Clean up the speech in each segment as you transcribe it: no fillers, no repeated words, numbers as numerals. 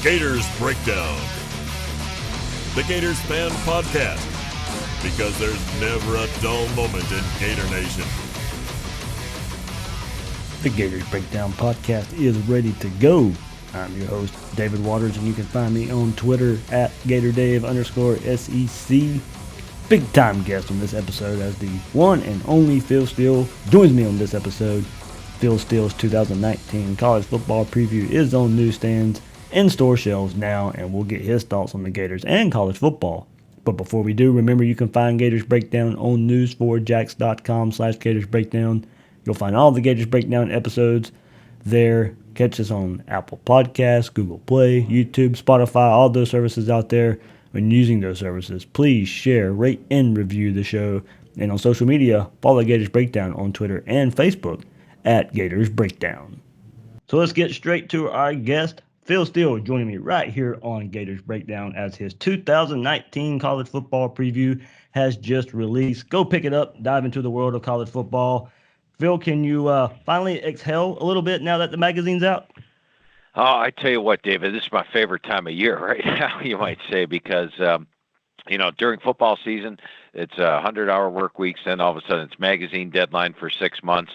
Gators Breakdown, the Gators fan podcast, because there's never a dull moment in Gator Nation. The Gators Breakdown podcast is ready to go. I'm your host, David Waters, and you can find me on Twitter at GatorDave_SEC. Big time guest on this episode as the one and only Phil Steele joins me on this episode. Phil Steele's 2019 college football preview is on newsstands and store shelves now, and we'll get his thoughts on the Gators and college football. But before we do, remember you can find Gators Breakdown on news4jax.com/Gators Breakdown. You'll find all the Gators Breakdown episodes there. Catch us on Apple Podcasts, Google Play, YouTube, Spotify, all those services out there. When using those services, please share, rate, and review the show. And on social media, follow Gators Breakdown on Twitter and Facebook at Gators Breakdown. So let's get straight to our guest, Phil Steele, joining me right here on Gators Breakdown as his 2019 college football preview has just released. Go pick it up, dive into the world of college football. Phil, can you finally exhale a little bit now that the magazine's out? Oh, I tell you what, David, this is my favorite time of year right now, you might say, because, during football season, it's 100-hour work weeks, then all of a sudden it's magazine deadline for 6 months.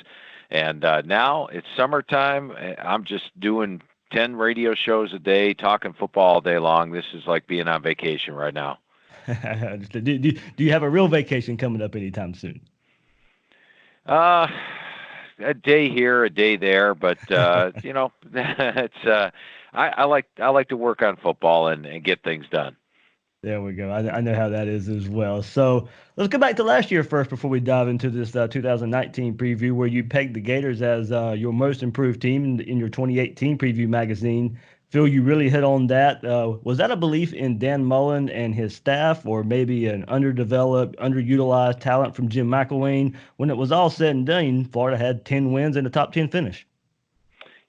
And now it's summertime. I'm just doing 10 radio shows a day, talking football all day long. This is like being on vacation right now. Do you have a real vacation coming up anytime soon? A day here, a day there, but it's I like to work on football and get things done. There we go. I know how that is as well. So let's go back to last year first before we dive into this 2019 preview, where you pegged the Gators as your most improved team in your 2018 preview magazine. Phil, you really hit on that. Was that a belief in Dan Mullen and his staff, or maybe an underdeveloped, underutilized talent from Jim McElwain? When it was all said and done, Florida had 10 wins and a top 10 finish.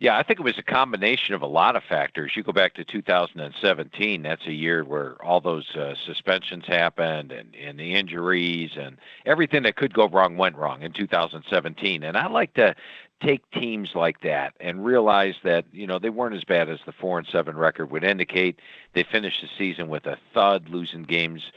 Yeah, I think it was a combination of a lot of factors. You go back to 2017, that's a year where all those suspensions happened and the injuries and everything that could go wrong went wrong in 2017. And I like to take teams like that and realize that, they weren't as bad as the 4-7 record would indicate. They finished the season with a thud, losing games,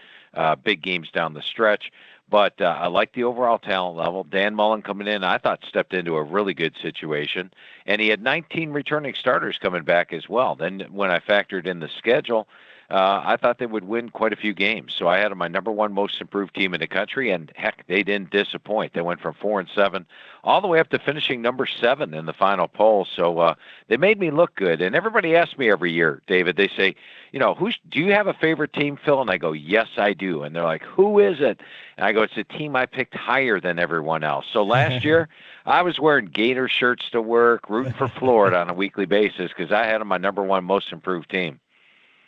big games down the stretch. But I like the overall talent level. Dan Mullen coming in, I thought, stepped into a really good situation. And he had 19 returning starters coming back as well. Then when I factored in the schedule, I thought they would win quite a few games. So I had them my number one most improved team in the country, and heck, they didn't disappoint. They went from 4-7 all the way up to finishing number 7 in the final poll. So they made me look good. And everybody asks me every year, David, they say, do you have a favorite team, Phil? And I go, yes, I do. And they're like, who is it? And I go, it's a team I picked higher than everyone else. So last year, I was wearing Gator shirts to work, rooting for Florida on a weekly basis because I had them my number one most improved team.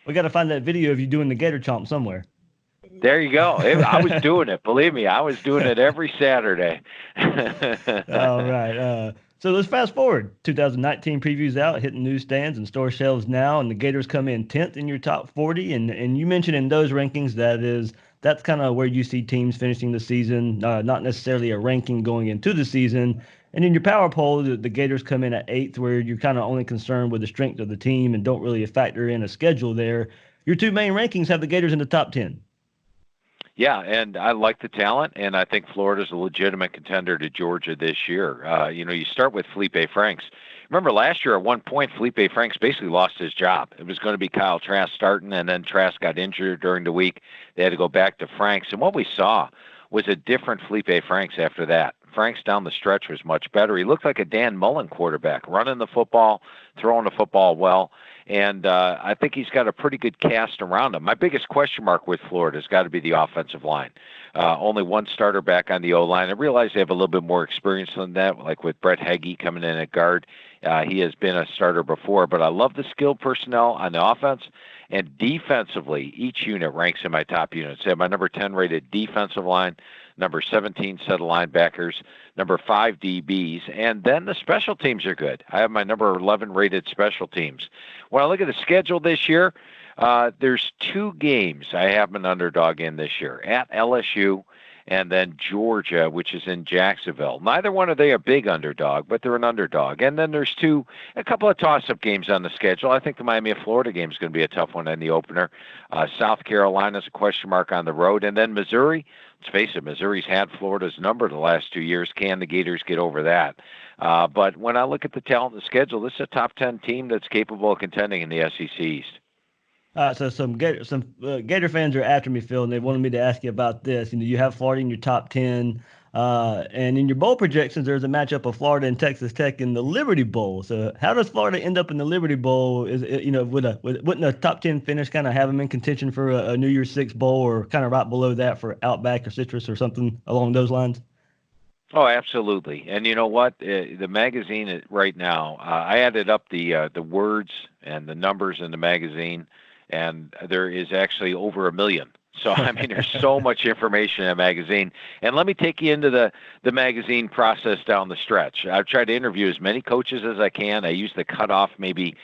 We got to find that video of you doing the Gator Chomp somewhere. There you go. I was doing it. Believe me, I was doing it every Saturday. All right. So let's fast forward. 2019 previews out, hitting newsstands and store shelves now, and the Gators come in 10th in your top 40. And you mentioned in those rankings that's kind of where you see teams finishing the season, not necessarily a ranking going into the season. And in your power poll, the Gators come in at 8th, where you're kind of only concerned with the strength of the team and don't really factor in a schedule there. Your two main rankings have the Gators in the top 10. Yeah, and I like the talent, and I think Florida's a legitimate contender to Georgia this year. You start with Felipe Franks. Remember last year at one point, Felipe Franks basically lost his job. It was going to be Kyle Trask starting, and then Trask got injured during the week. They had to go back to Franks. And what we saw was a different Felipe Franks after that. Franks down the stretch was much better. He looked like a Dan Mullen quarterback, running the football, throwing the football well. And I think he's got a pretty good cast around him. My biggest question mark with Florida has got to be the offensive line. Only one starter back on the O-line. I realize they have a little bit more experience than that, like with Brett Heggie coming in at guard. He has been a starter before, but I love the skilled personnel on the offense. And defensively, each unit ranks in my top units. I have my number 10 rated defensive line, number 17 set of linebackers, number 5 DBs, and then the special teams are good. I have my number 11 rated special teams. When I look at the schedule this year, there's 2 games I have an underdog in this year, at LSU and then Georgia, which is in Jacksonville. Neither one are they a big underdog, but they're an underdog. And then there's a couple of toss-up games on the schedule. I think the Miami and Florida game is going to be a tough one in the opener. South Carolina's a question mark on the road, and then Missouri. Let's face it, Missouri's had Florida's number the last 2 years. Can the Gators get over that? But when I look at the talent of the schedule, this is a top 10 team that's capable of contending in the SEC East. So some Gator fans are after me, Phil, and they wanted me to ask you about this. You have Florida in your top 10, and in your bowl projections, there's a matchup of Florida and Texas Tech in the Liberty Bowl. So how does Florida end up in the Liberty Bowl? Wouldn't a top 10 finish kind of have them in contention for a New Year's Six bowl, or kind of right below that for Outback or Citrus or something along those lines? Oh, absolutely. And you know what? The magazine right now, I added up the words and the numbers in the magazine, and there is actually over 1 million. So, I mean, there's so much information in a magazine. And let me take you into the magazine process down the stretch. I've tried to interview as many coaches as I can. I use the cutoff maybe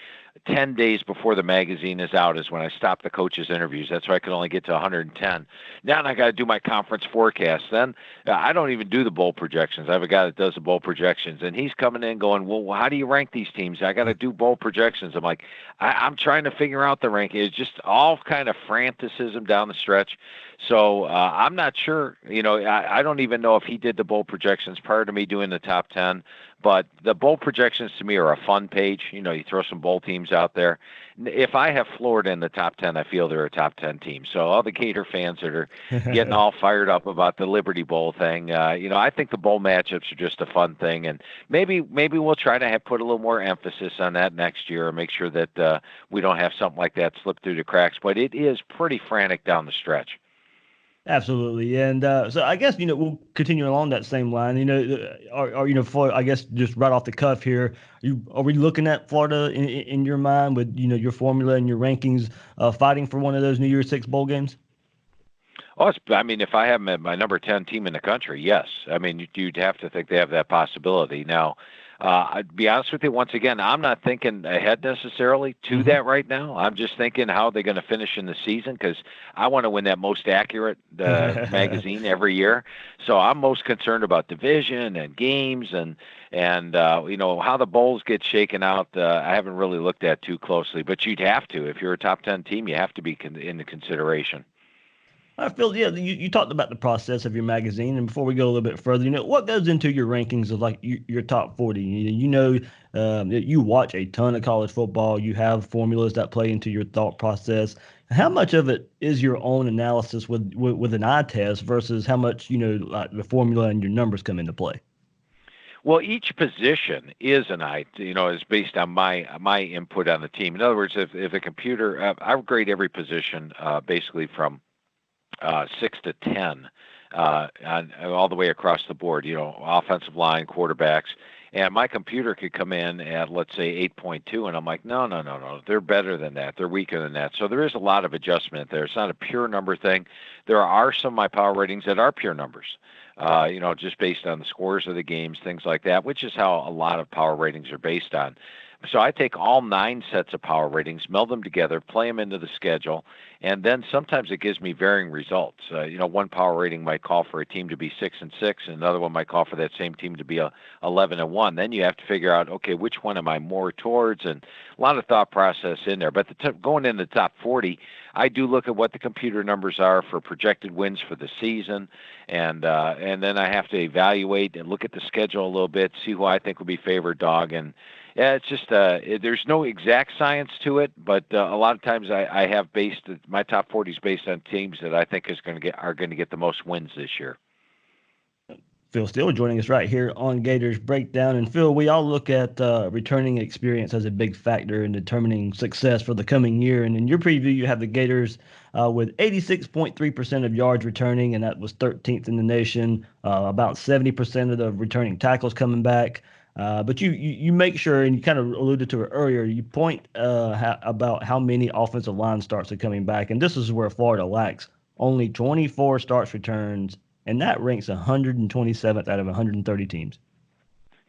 10 days before the magazine is out is when I stop the coaches' interviews. That's why I can only get to 110. Now I got to do my conference forecast. Then I don't even do the bowl projections. I have a guy that does the bowl projections, and he's coming in going, well, how do you rank these teams? I got to do bowl projections. I'm like, I'm trying to figure out the ranking. It's just all kind of franticism down the stretch. So I'm not sure. I don't even know if he did the bowl projections prior to me doing the top 10. But the bowl projections to me are a fun page. You throw some bowl teams out there. If I have Florida in the top 10, I feel they're a top 10 team. So all the Gator fans that are getting all fired up about the Liberty Bowl thing, I think the bowl matchups are just a fun thing. And maybe we'll try to put a little more emphasis on that next year and make sure that we don't have something like that slip through the cracks. But it is pretty frantic down the stretch. Absolutely, and so I guess we'll continue along that same line. For I guess just right off the cuff here, are we looking at Florida in your mind with your formula and your rankings, fighting for one of those New Year's Six bowl games? Oh, if I have them at my number 10 team in the country, yes. I mean, you'd have to think they have that possibility. Now, I'd be honest with you, once again, I'm not thinking ahead necessarily to that right now. I'm just thinking how they're going to finish in the season, because I want to win that most accurate magazine every year. So I'm most concerned about division and games and how the bowls get shaken out. I haven't really looked at too closely, but you'd have to. If you're a top 10 team, you have to be in the consideration. Phil, you talked about the process of your magazine, and before we go a little bit further, what goes into your rankings of like your top 40? You watch a ton of college football. You have formulas that play into your thought process. How much of it is your own analysis with an eye test versus how much like the formula and your numbers come into play? Well, each position is is based on my input on the team. In other words, if a computer, I grade every position basically from 6 to 10 all the way across the board, offensive line, quarterbacks. And my computer could come in at, let's say, 8.2, and I'm like, no, they're better than that. They're weaker than that. So there is a lot of adjustment there. It's not a pure number thing. There are some of my power ratings that are pure numbers, just based on the scores of the games, things like that, which is how a lot of power ratings are based on. So I take all 9 sets of power ratings, meld them together, play them into the schedule, and then sometimes it gives me varying results. One power rating might call for a team to be 6-6, and another one might call for that same team to be 11-1. Then you have to figure out, okay, which one am I more towards? And a lot of thought process in there. But going in the top 40, I do look at what the computer numbers are for projected wins for the season, and then I have to evaluate and look at the schedule a little bit, see who I think will be favored dog. And yeah, it's just there's no exact science to it, but a lot of times I have based my top 40 is based on teams that I think are going to get the most wins this year. Phil Steele joining us right here on Gators Breakdown. And Phil, we all look at returning experience as a big factor in determining success for the coming year. And in your preview, you have the Gators with 86.3% of yards returning, and that was 13th in the nation. About 70% of the returning tackles coming back. But you make sure, and you kind of alluded to it earlier, you point about how many offensive line starts are coming back. And this is where Florida lacks. Only 24 starts returns, and that ranks 127th out of 130 teams.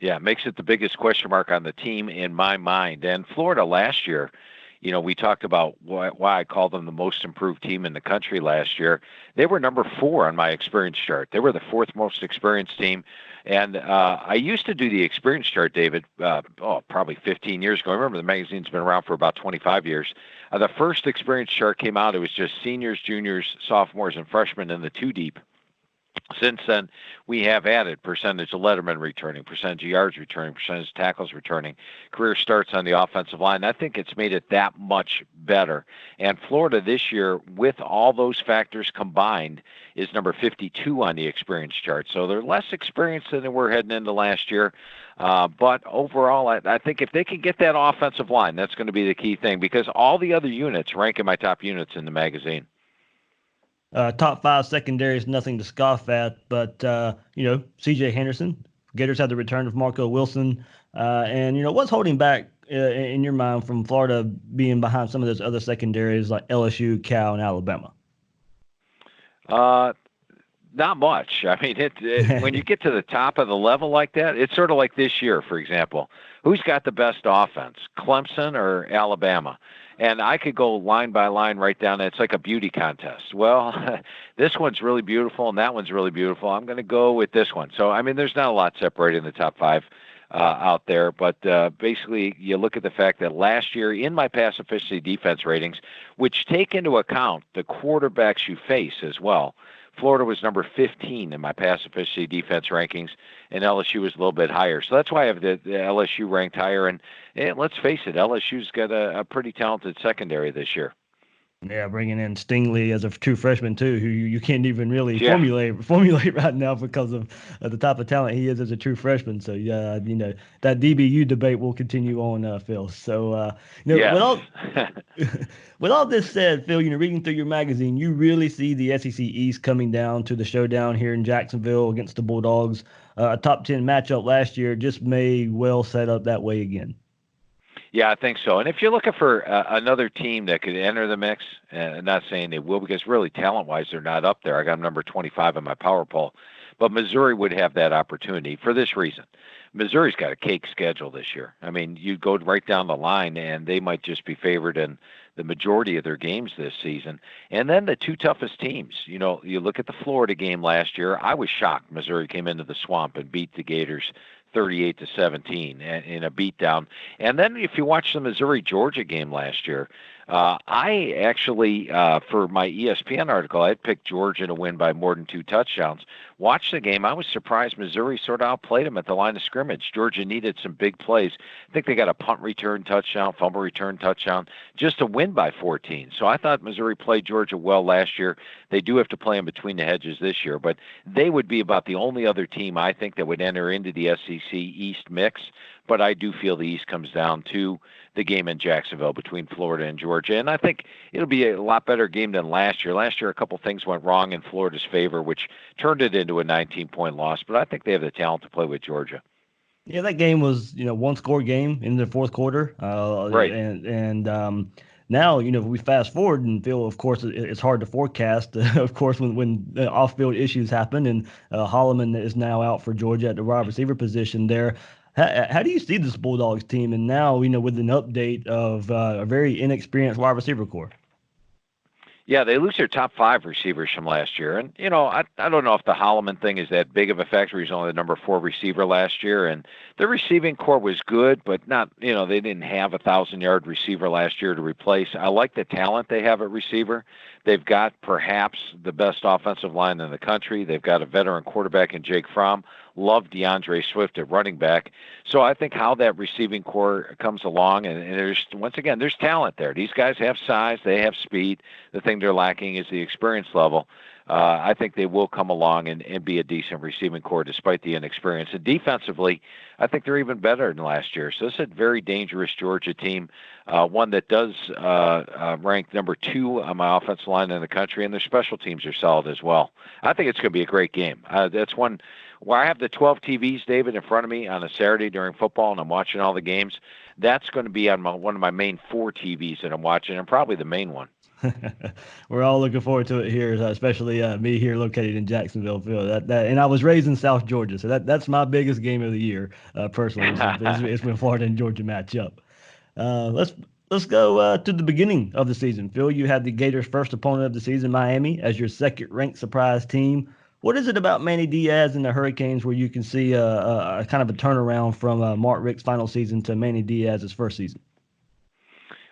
Yeah, it makes it the biggest question mark on the team in my mind. And Florida last year, we talked about why I called them the most improved team in the country last year. They were number 4 on my experience chart. They were the 4th most experienced team. And I used to do the experience chart, David, probably 15 years ago. I remember the magazine's been around for about 25 years. The first experience chart came out. It was just seniors, juniors, sophomores, and freshmen in the 2 deep. Since then, we have added percentage of lettermen returning, percentage of yards returning, percentage of tackles returning, career starts on the offensive line. I think it's made it that much better. And Florida this year, with all those factors combined, is number 52 on the experience chart. So they're less experienced than they were heading into last year. But overall, I think if they can get that offensive line, that's going to be the key thing, because all the other units rank in my top units in the magazine. Top 5 secondary is nothing to scoff at, but, C.J. Henderson, Gators had the return of Marco Wilson. And, what's holding back in your mind from Florida being behind some of those other secondaries like LSU, Cal, and Alabama? Not much. I mean, when you get to the top of the level like that, it's sort of like this year, for example. Who's got the best offense, Clemson or Alabama? And I could go line by line right down. It's like a beauty contest. Well, this one's really beautiful and that one's really beautiful. I'm going to go with this one. So, I mean, there's not a lot separated in the top 5 out there. But basically, you look at the fact that last year in my pass efficiency defense ratings, which take into account the quarterbacks you face as well, Florida was number 15 in my pass efficiency defense rankings, and LSU was a little bit higher. So that's why I have the LSU ranked higher. And let's face it, LSU's got a pretty talented secondary this year. Yeah, bringing in Stingley as a true freshman too, who you can't even really formulate right now because of the type of talent he is as a true freshman. So yeah, that DBU debate will continue on, Phil. So yes. with all this said, Phil, reading through your magazine, you really see the SEC East coming down to the showdown here in Jacksonville against the Bulldogs. A top 10 matchup last year just may well set up that way again. Yeah, I think so. And if you're looking for another team that could enter the mix, and I'm not saying they will, because really talent-wise they're not up there. I got them number 25 in my power poll. But Missouri would have that opportunity for this reason. Missouri's got a cake schedule this year. I mean, you go right down the line, and they might just be favored in the majority of their games this season. And then the 2 toughest teams. You look at the Florida game last year. I was shocked Missouri came into the Swamp and beat the Gators 38-17 in a beatdown. And then if you watch the Missouri-Georgia game last year, I actually, for my ESPN article, I had picked Georgia to win by more than 2 touchdowns. Watch the game. I was surprised Missouri sort of outplayed them at the line of scrimmage. Georgia needed some big plays. I think they got a punt return touchdown, fumble return touchdown, just to win by 14. So I thought Missouri played Georgia well last year. They do have to play them between the hedges this year, but they would be about the only other team I think that would enter into the SEC East mix. But I do feel the East comes down to the game in Jacksonville between Florida and Georgia. And I think it'll be a lot better game than last year. Last year, a couple things went wrong in Florida's favor, which turned it into a 19-point loss. But I think they have the talent to play with Georgia. Yeah, that game was, one-score game in the fourth quarter. Right. And now, we fast forward and feel, of course, it's hard to forecast, of course, when off-field issues happen. And Holloman is now out for Georgia at the wide receiver position there. How do you see this Bulldogs team? And now, with an update of a very inexperienced wide receiver core. Yeah, they lose their top 5 receivers from last year. And, I don't know if the Holloman thing is that big of a factor. He's only the number 4 receiver last year. And the receiving core was good, but not, they didn't have a 1,000-yard receiver last year to replace. I like the talent they have at receiver. They've got perhaps the best offensive line in the country. They've got a veteran quarterback in Jake Fromm. Love DeAndre Swift at running back. So I think how that receiving core comes along, and there's talent there. These guys have size. They have speed. The thing they're lacking is the experience level. I think they will come along and be a decent receiving core despite the inexperience. And defensively, I think they're even better than last year. So this is a very dangerous Georgia team, one that does rank number 2 on my offensive line in the country, and their special teams are solid as well. I think it's going to be a great game. That's one where I have the 12 TVs, David, in front of me on a Saturday during football, and I'm watching all the games. That's going to be on one of my main 4 TVs that I'm watching, and probably the main one. We're all looking forward to it here, especially me here located in Jacksonville, Phil. And I was raised in South Georgia, so that's my biggest game of the year, personally. It's when Florida and Georgia match up. Let's Let's go to the beginning of the season. Phil, you had the Gators' first opponent of the season, Miami, as your second-ranked surprise team. What is it about Manny Diaz and the Hurricanes where you can see a kind of a turnaround from Mark Richt's final season to Manny Diaz's first season?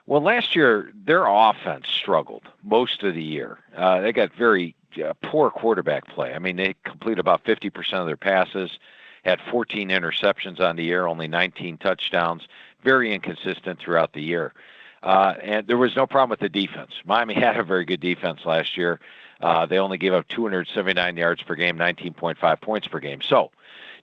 Well, last year, their offense struggled most of the year. They got very poor quarterback play. I mean, they complete about 50% of their passes, had 14 interceptions on the year, only 19 touchdowns, very inconsistent throughout the year. And there was no problem with the defense. Miami had a very good defense last year. They only gave up 279 yards per game, 19.5 points per game. So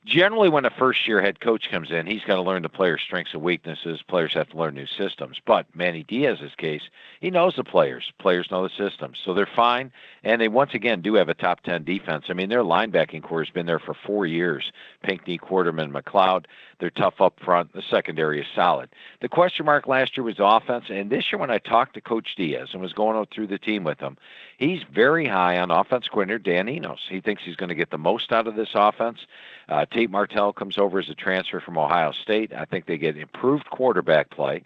generally when a first-year head coach comes in, he's got to learn the players' strengths and weaknesses. Players have to learn new systems. But Manny Diaz's case, he knows the players. Players know the systems. So they're fine, and they once again do have a top 10 defense. I mean, their linebacking core has been there for 4 years. Pinckney, Quarterman, McLeod. They're tough up front. The secondary is solid. The question mark last year was the offense, and this year when I talked to Coach Diaz and was going through the team with him, he's very high on offense coordinator Dan Enos. He thinks he's going to get the most out of this offense. Tate Martell comes over as a transfer from Ohio State. I think they get improved quarterback play.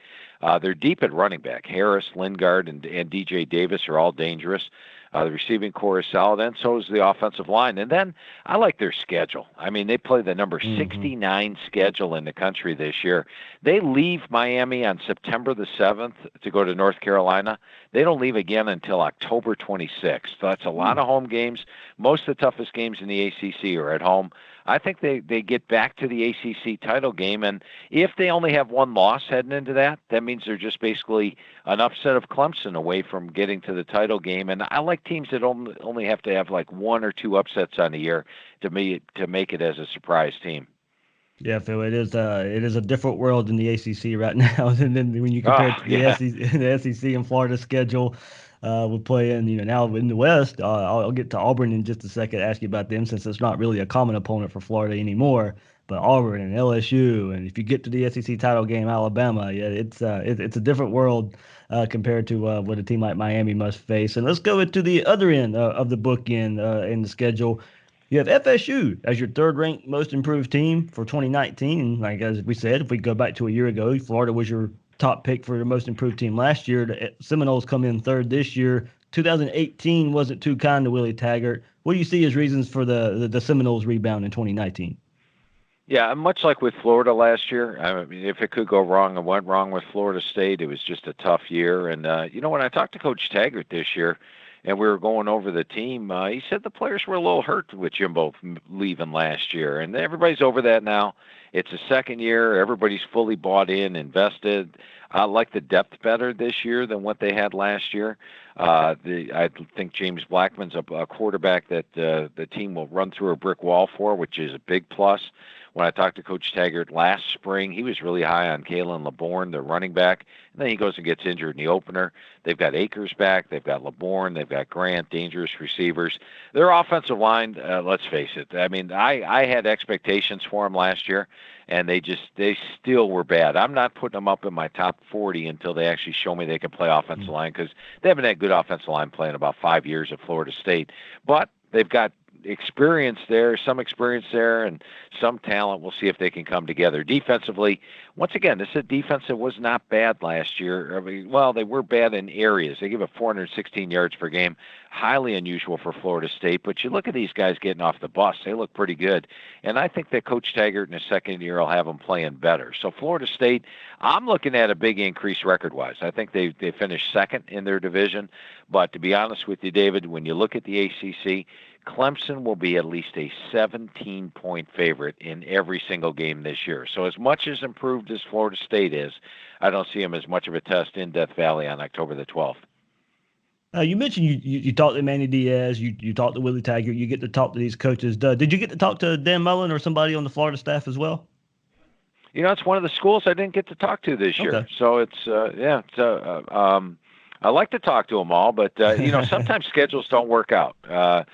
They're deep at running back. Harris, Lingard, and DJ Davis are all dangerous. The receiving core is solid, and so is the offensive line. And then I like their schedule. I mean, they play the number 69 schedule in the country this year. They leave Miami on September the 7th to go to North Carolina. They don't leave again until October 26th. So that's a lot of home games. Most of the toughest games in the ACC are at home. I think they get back to the ACC title game, and if they only have one loss heading into that, that means they're just basically an upset of Clemson away from getting to the title game. And I like teams that only have to have like one or two upsets on the year to make it as a surprise team. Yeah, Phil, it is a different world in the ACC right now than when you compare it to the SEC and Florida schedule. We're playing, now in the West. I'll get to Auburn in just a second, ask you about them since it's not really a common opponent for Florida anymore. But Auburn and LSU, and if you get to the SEC title game, Alabama, yeah, it's a different world compared to what a team like Miami must face. And let's go into the other end of the bookend in the schedule. You have FSU as your third-ranked most improved team for 2019. Like as we said, if we go back to a year ago, Florida was your top pick for the most improved team last year. The Seminoles come in third this year. 2018 wasn't too kind to Willie Taggart. What do you see as reasons for the Seminoles rebound in 2019? Yeah, much like with Florida last year. I mean, if it could go wrong, it went wrong with Florida State. It was just a tough year. And, when I talked to Coach Taggart this year, and we were going over the team, he said the players were a little hurt with Jimbo leaving last year. And everybody's over that now. It's a second year. Everybody's fully bought in, invested. I like the depth better this year than what they had last year. I think James Blackman's a quarterback that the team will run through a brick wall for, which is a big plus. When I talked to Coach Taggart last spring, he was really high on Kalen LeBourne, the running back, and then he goes and gets injured in the opener. They've got Akers back. They've got LeBourne. They've got Grant, dangerous receivers. Their offensive line, let's face it, I mean, I had expectations for them last year, and they still were bad. I'm not putting them up in my top 40 until they actually show me they can play offensive line because they haven't had good offensive line play in about 5 years at Florida State. But they've got some experience there, and some talent. We'll see if they can come together. Defensively, once again, this is a defense that was not bad last year. I mean, well, they were bad in areas. They gave up 416 yards per game, highly unusual for Florida State. But you look at these guys getting off the bus; they look pretty good. And I think that Coach Taggart in his second year will have them playing better. So Florida State, I'm looking at a big increase record-wise. I think they finished second in their division. But to be honest with you, David, when you look at the ACC, Clemson will be at least a 17-point favorite in every single game this year. So as much as improved as Florida State is, I don't see them as much of a test in Death Valley on October the 12th. You mentioned you talked to Manny Diaz, you talked to Willie Taggart, you get to talk to these coaches. Did you get to talk to Dan Mullen or somebody on the Florida staff as well? It's one of the schools I didn't get to talk to this year. So it's, I like to talk to them all, but, sometimes schedules don't work out. A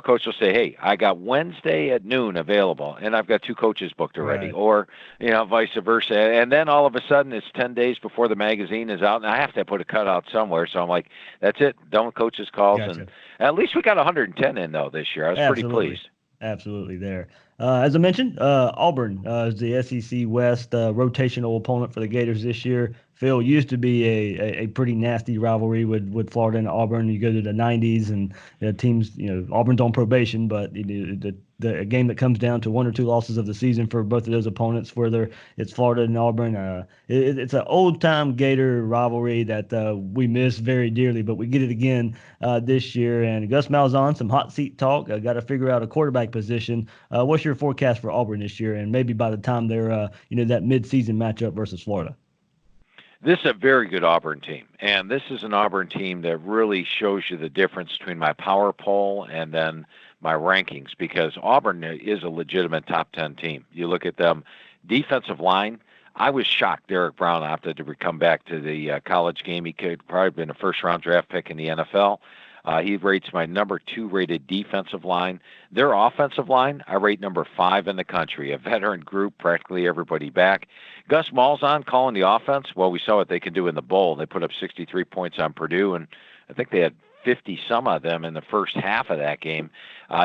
coach will say, hey, I got Wednesday at noon available, and I've got 2 coaches booked already, right. Or, vice versa. And then all of a sudden it's 10 days before the magazine is out, and I have to put a cutout somewhere. So I'm like, that's it. Done with coaches' calls. Gotcha. And at least we got 110 in, though, this year. I was pretty pleased. Absolutely there. As I mentioned, Auburn is the SEC West rotational opponent for the Gators this year. Phil, used to be a pretty nasty rivalry with Florida and Auburn. You go to the 90s and teams, Auburn's on probation, but the game that comes down to one or two losses of the season for both of those opponents, whether it's Florida and Auburn, it's an old time Gator rivalry that we miss very dearly, but we get it again this year. And Gus Malzahn, some hot seat talk. Got to figure out a quarterback position. What's your forecast for Auburn this year, and maybe by the time they're that mid-season matchup versus Florida? This is a very good Auburn team, and this is an Auburn team that really shows you the difference between my power poll and then my rankings, because Auburn is a legitimate top 10 team. You look at them, defensive line. I was shocked Derek Brown opted to come back to the college game. He could probably have been a first-round draft pick in the NFL. He rates my number 2 rated defensive line. Their offensive line, I rate number 5 in the country. A veteran group, practically everybody back. Gus Malzahn calling the offense. Well, we saw what they could do in the bowl. They put up 63 points on Purdue, and I think they had 50 some of them in the first half of that game.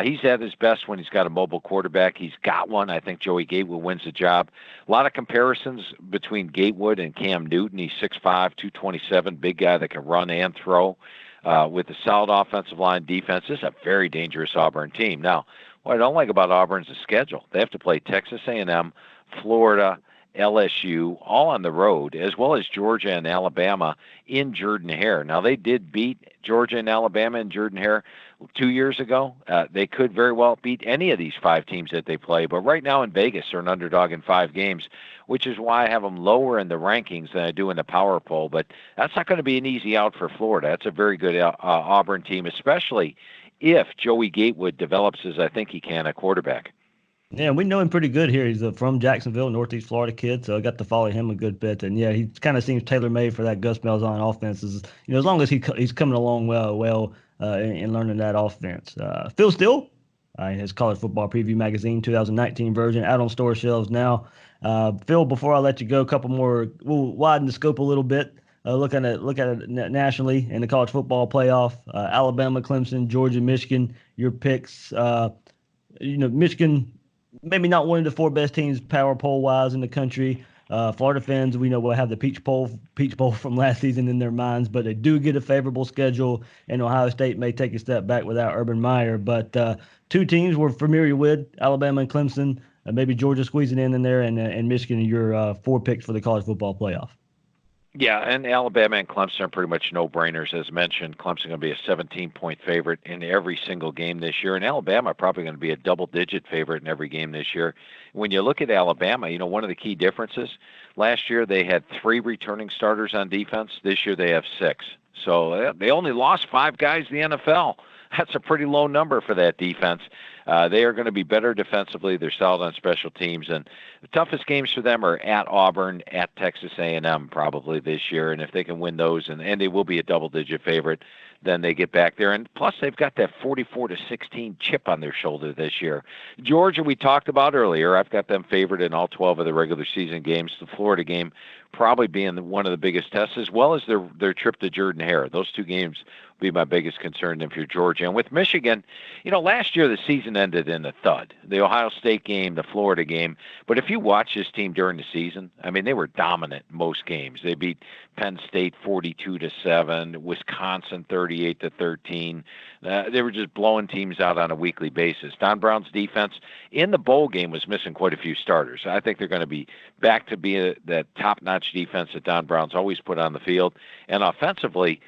He's at his best when he's got a mobile quarterback. He's got one. I think Joey Gatewood wins the job. A lot of comparisons between Gatewood and Cam Newton. He's 6'5", 227, big guy that can run and throw. With a solid offensive line defense, this is a very dangerous Auburn team. Now, what I don't like about Auburn is the schedule. They have to play Texas A&M, Florida, LSU, all on the road, as well as Georgia and Alabama in Jordan-Hare. Now, they did beat Georgia and Alabama in Jordan-Hare 2 years ago. They could very well beat any of these 5 teams that they play, but right now in Vegas, they're an underdog in 5 games, which is why I have them lower in the rankings than I do in the power poll. But that's not going to be an easy out for Florida. That's a very good Auburn team, especially if Joey Gatewood develops as I think he can at quarterback. Yeah, we know him pretty good here. He's from Jacksonville, Northeast Florida kid, so I got to follow him a good bit. And yeah, he kind of seems tailor-made for that Gus Malzahn offense. As long as he's coming along well in learning that offense. Phil Steele, his college football preview magazine, 2019 version, out on store shelves now. Phil, before I let you go, a couple more. We'll widen the scope a little bit. Look at it nationally in the college football playoff. Alabama, Clemson, Georgia, Michigan. Your picks. Michigan. Maybe not one of the 4 best teams power poll wise in the country. Florida fans, we know, will have the Peach Bowl from last season in their minds, but they do get a favorable schedule, and Ohio State may take a step back without Urban Meyer. But 2 teams we're familiar with, Alabama and Clemson, maybe Georgia squeezing in there, and Michigan are your 4 picks for the college football playoff. Yeah, and Alabama and Clemson are pretty much no-brainers. As mentioned, Clemson going to be a 17-point favorite in every single game this year, and Alabama probably going to be a double-digit favorite in every game this year. When you look at Alabama, one of the key differences, last year they had 3 returning starters on defense. This year they have 6. So they only lost 5 guys in the NFL. That's a pretty low number for that defense. They are going to be better defensively. They're solid on special teams, and the toughest games for them are at Auburn, at Texas A&M probably this year. And if they can win those, and they will be a double-digit favorite, then they get back there. And plus, they've got that 44-16 chip on their shoulder this year. Georgia, we talked about earlier. I've got them favored in all 12 of the regular season games. The Florida game probably being one of the biggest tests, as well as their trip to Jordan-Hare. Those 2 games will be my biggest concern if you're Georgia. And with Michigan, last year the season ended in a thud. The Ohio State game, the Florida game. But if you watch this team during the season, they were dominant in most games. They beat Penn State 42-7, Wisconsin 38-13. They were just blowing teams out on a weekly basis. Don Brown's defense in the bowl game was missing quite a few starters. I think they're going to be back to being that top-notch defense that Don Brown's always put on the field. And offensively,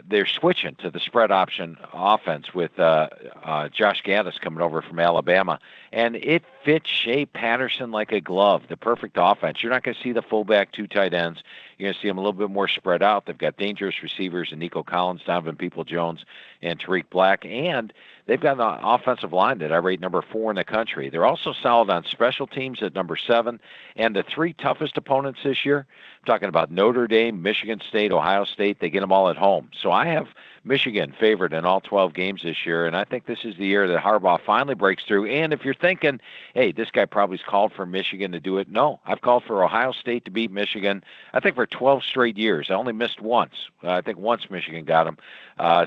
they're switching to the spread option offense with Josh Gaddis coming over from Alabama, and it fits Shea Patterson like a glove. The perfect offense. You're not going to see the fullback 2 tight ends. You're going to see them a little bit more spread out. They've got dangerous receivers in Nico Collins, Donovan Peoples-Jones, and Tariq Black, and they've got an offensive line that I rate number 4 in the country. They're also solid on special teams at number 7, and the 3 toughest opponents this year, I'm talking about Notre Dame, Michigan State, Ohio State, they get them all at home. So I have Michigan favored in all 12 games this year, and I think this is the year that Harbaugh finally breaks through. And if you're thinking, hey, this guy probably's called for Michigan to do it, no, I've called for Ohio State to beat Michigan, I think for 12 straight years. I only missed once. I think once Michigan got them.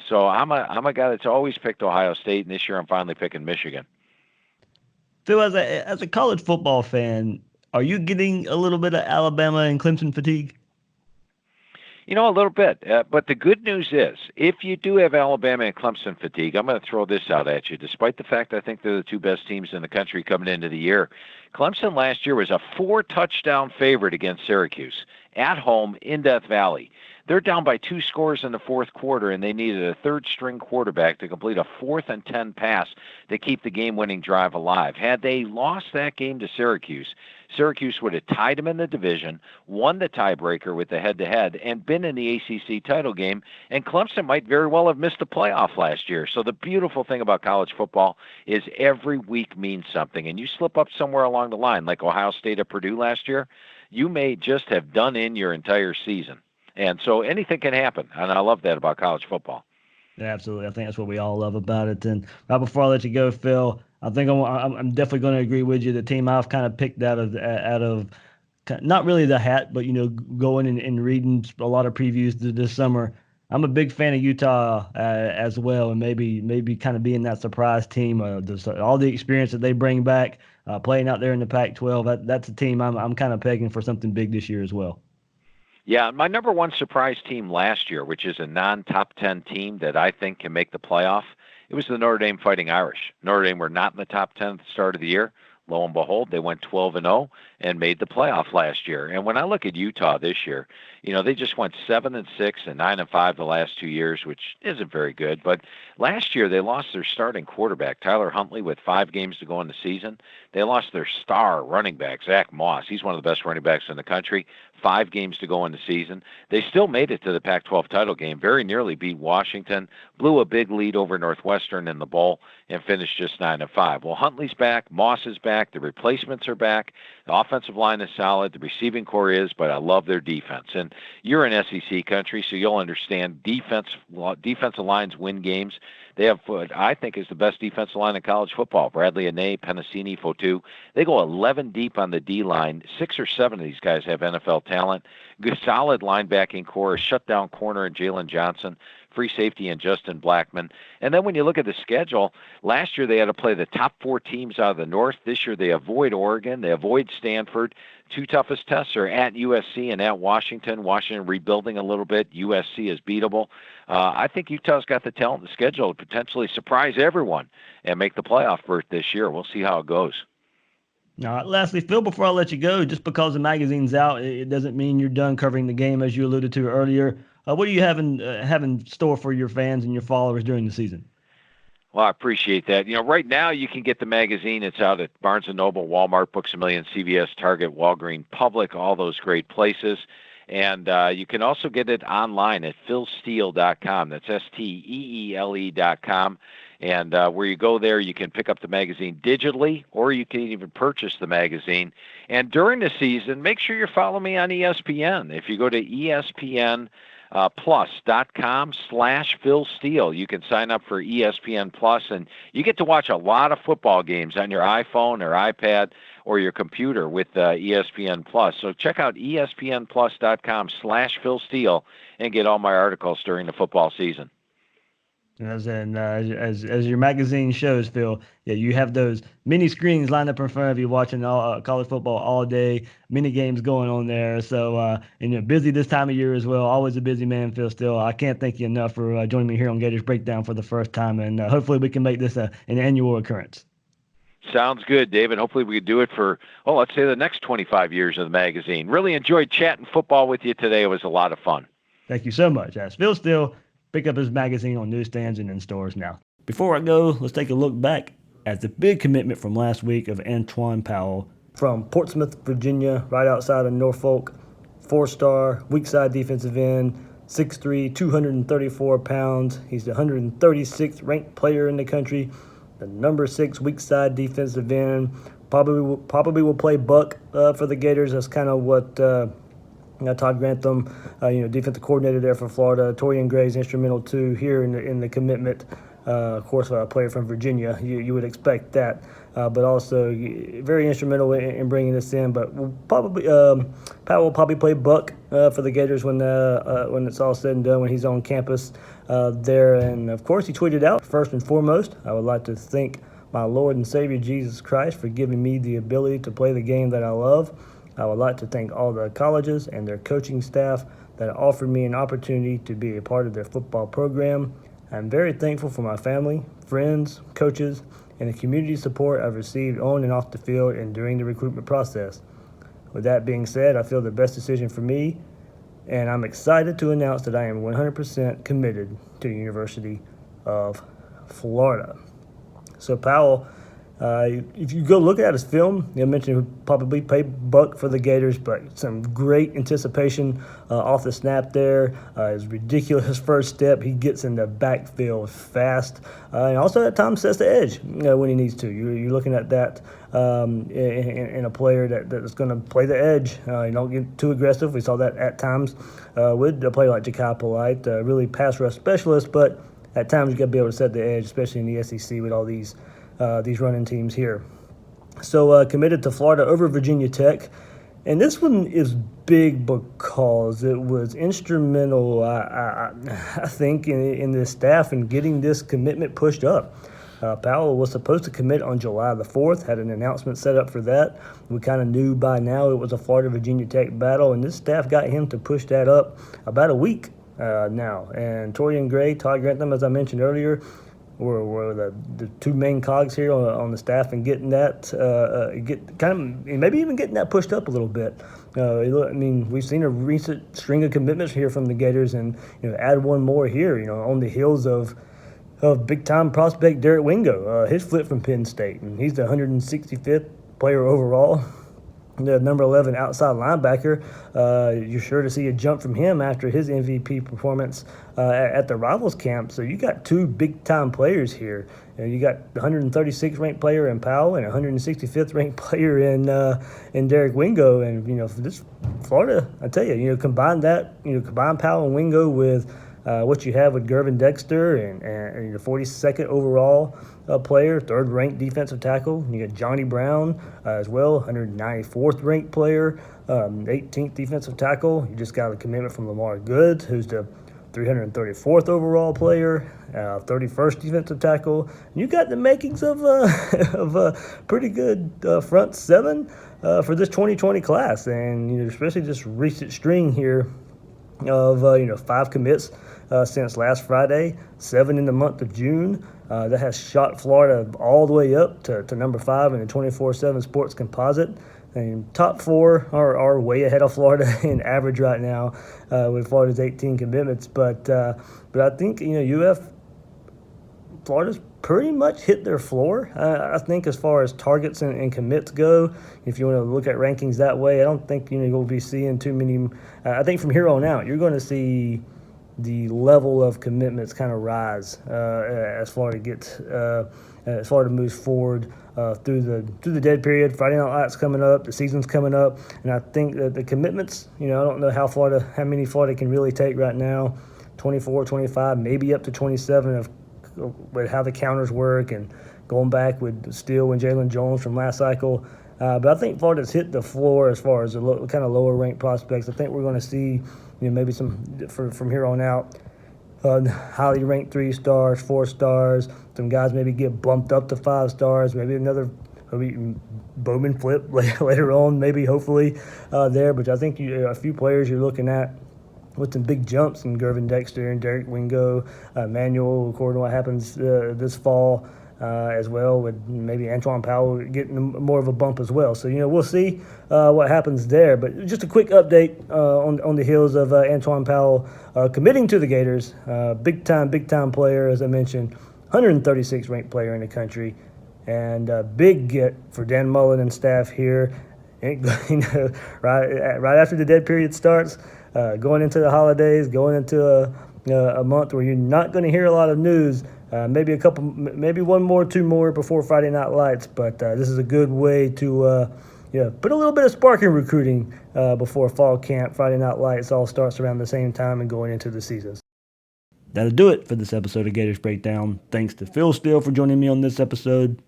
So I'm a guy that's always picked Ohio State, and this year I'm finally picking Michigan. Phil, as a college football fan, are you getting a little bit of Alabama and Clemson fatigue? A little bit. But the good news is, if you do have Alabama and Clemson fatigue, I'm going to throw this out at you. Despite the fact I think they're the two best teams in the country coming into the year, Clemson last year was a 4-touchdown favorite against Syracuse at home in Death Valley. They're down by 2 scores in the fourth quarter, and they needed a third-string quarterback to complete a 4th-and-10 pass to keep the game-winning drive alive. Had they lost that game to Syracuse, Syracuse would have tied them in the division, won the tiebreaker with the head-to-head, and been in the ACC title game, and Clemson might very well have missed the playoff last year. So the beautiful thing about college football is every week means something, and you slip up somewhere along the line, like Ohio State at Purdue last year, you may just have done in your entire season. And so anything can happen, and I love that about college football. Yeah, absolutely. I think that's what we all love about it. And right before I let you go, Phil, I think I'm definitely going to agree with you. The team I've kind of picked out of not really the hat, but going and reading a lot of previews this summer. I'm a big fan of Utah as well, and maybe kind of being that surprise team. All the experience that they bring back, playing out there in the Pac-12. That's a team I'm kind of pegging for something big this year as well. Yeah, my number one surprise team last year, which is a non-top 10 team that I think can make the playoff, it was the Notre Dame Fighting Irish. Notre Dame were not in the top 10 at the start of the year. Lo and behold, they went 12-0 and made the playoff last year. And when I look at Utah this year, they just went 7-6 and 9-5 the last 2 years, which isn't very good. But last year they lost their starting quarterback, Tyler Huntley, with 5 games to go in the season. They lost their star running back, Zach Moss. He's one of the best running backs in the country. 5 games to go in the season. They still made it to the Pac-12 title game, very nearly beat Washington, blew a big lead over Northwestern in the bowl, and finished just 9-5. Well, Huntley's back, Moss is back, the replacements are back, the offensive line is solid, the receiving core is, but I love their defense. And you're in SEC country, so you'll understand defensive lines win games. They have what I think is the best defensive line in college football. Bradley Anae, Penasini, Fotu. They go 11 deep on the D-line. 6 or 7 of these guys have NFL talent. Good, solid linebacking core, a shutdown corner in Jalen Johnson, free safety in Justin Blackman. And then when you look at the schedule, last year they had to play the top 4 teams out of the North. This year they avoid Oregon. They avoid Stanford. 2 toughest tests are at USC and at Washington. Washington rebuilding a little bit. USC is beatable. I think Utah's got the talent and the schedule to potentially surprise everyone and make the playoff berth this year. We'll see how it goes. All right, lastly, Phil, before I let you go, just because the magazine's out, it doesn't mean you're done covering the game, as you alluded to earlier. What do you have in store for your fans and your followers during the season? Well, I appreciate that. Right now you can get the magazine. It's out at Barnes & Noble, Walmart, Books A Million, CVS, Target, Walgreens, Public, all those great places. And you can also get it online at philsteele.com. That's STEELE.com. And where you go there, you can pick up the magazine digitally, or you can even purchase the magazine. And during the season, make sure you follow me on ESPN. If you go to ESPN plus.com/Phil Steele. You can sign up for ESPN Plus, and you get to watch a lot of football games on your iPhone or iPad or your computer with ESPN Plus. So check out ESPNplus.com/Phil Steele and get all my articles during the football season. As your magazine shows, Phil, yeah, you have those mini screens lined up in front of you watching college football all day, mini games going on there. So, and you're busy this time of year as well. Always a busy man, Phil Steele. I can't thank you enough for joining me here on Gators Breakdown for the first time, and hopefully we can make this an annual occurrence. Sounds good, David. Hopefully we can do it for, let's say the next 25 years of the magazine. Really enjoyed chatting football with you today. It was a lot of fun. Thank you so much. As Phil Steele, pick up his magazine on newsstands and in stores now. Before I go, let's take a look back at the big commitment from last week of Antoine Powell from Portsmouth, Virginia, right outside of Norfolk. 4-star, weak side defensive end, 6'3", 234 pounds. He's the 136th ranked player in the country, the number 6 weak side defensive end. Probably will play buck for the Gators. That's kind of what Todd Grantham, defensive coordinator there for Florida. Torian Gray's instrumental too here in the commitment. Of course, a player from Virginia, you would expect that, but also very instrumental in bringing this in. But Powell will probably play buck for the Gators when it's all said and done, when he's on campus there. And of course, he tweeted out, first and foremost, I would like to thank my Lord and Savior Jesus Christ for giving me the ability to play the game that I love. I would like to thank all the colleges and their coaching staff that offered me an opportunity to be a part of their football program. I'm very thankful for my family, friends, coaches, and the community support I've received on and off the field and during the recruitment process. With that being said, I feel the best decision for me, and I'm excited to announce that I am 100% committed to the University of Florida. So Powell, if you go look at his film, I mentioned he'll probably play buck for the Gators, but some great anticipation off the snap there. His ridiculous first step, he gets in the backfield fast, and also at times sets the edge when he needs to. You're looking at that in a player that's going to play the edge. You don't get too aggressive. We saw that at times with a player like Ja'Kai Polite, really pass rush specialist, but at times you got to be able to set the edge, especially in the SEC with all these running teams here. So committed to Florida over Virginia Tech. And this one is big because it was instrumental, I think, in the staff in getting this commitment pushed up. Powell was supposed to commit on July the 4th, had an announcement set up for that. We kind of knew by now it was a Florida-Virginia Tech battle, and this staff got him to push that up about a week now. And Torian Gray, Todd Grantham, as I mentioned earlier, were the two main cogs here on the staff and getting that, maybe even getting that pushed up a little bit. I mean, we've seen a recent string of commitments here from the Gators, and add one more here, on the heels of big-time prospect Derek Wingo, his flip from Penn State, and he's the 165th player overall. The number 11 outside linebacker, you're sure to see a jump from him after his MVP performance at the Rivals camp. So you got two big-time players here. You got the 136th ranked player in Powell and 165th ranked player in Derek Wingo. And for this Florida, I tell you, combine Powell and Wingo with what you have with Gervin Dexter and the 42nd overall player, third-ranked defensive tackle. You got Johnny Brown as well, 194th ranked player, 18th defensive tackle. You just got a commitment from Lamar Goods, who's the 334th overall player, 31st defensive tackle. And you got the makings of a pretty good front seven for this 2020 class, and especially this recent string here of 5 commits since last Friday, 7 in the month of June. That has shot Florida all the way up to number 5 in the 24/7 Sports Composite. And top 4 are way ahead of Florida in average right now with Florida's 18 commitments. But I think Florida's pretty much hit their floor. I think as far as targets and commits go, if you want to look at rankings that way, I don't think you'll be seeing too many. I think from here on out, you're going to see the level of commitments kind of rise as Florida moves forward through the dead period. Friday Night Lights coming up, the season's coming up, and I think that the commitments, I don't know how many Florida can really take right now, 24, 25, maybe up to 27 with how the counters work and going back with Steele and Jalen Jones from last cycle. But I think Florida's hit the floor as far as the kind of lower ranked prospects. I think we're going to see maybe some from here on out highly ranked 3 stars, 4 stars. Some guys maybe get bumped up to 5 stars. Maybe Bowman flip later on, maybe hopefully there. But I think a few players you're looking at with some big jumps in Gervin Dexter and Derek Wingo, Manuel, according to what happens this fall as well, with maybe Antwaun Powell getting more of a bump as well. So, we'll see what happens there. But just a quick update on the heels of Antoine Powell committing to the Gators. Big-time player, as I mentioned, 136th ranked player in the country. And a big get for Dan Mullen and staff here. Right after the dead period starts, going into the holidays, going into a month where you're not going to hear a lot of news. Maybe one more, 2 more before Friday Night Lights. But this is a good way to put a little bit of spark in recruiting before fall camp. Friday Night Lights all starts around the same time and going into the seasons. That'll do it for this episode of Gators Breakdown. Thanks to Phil Steele for joining me on this episode.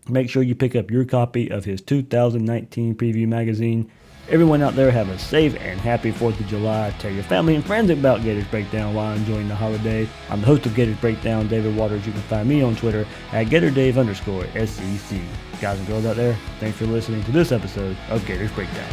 Make sure you pick up your copy of his 2019 preview magazine Everyone out there have a safe and happy 4th of July. Tell your family and friends about Gators Breakdown while enjoying the holiday. I'm the host of Gators Breakdown, David Waters. You can find me on Twitter at GatorDave_SEC. Guys and girls out there, thanks for listening to this episode of Gators Breakdown.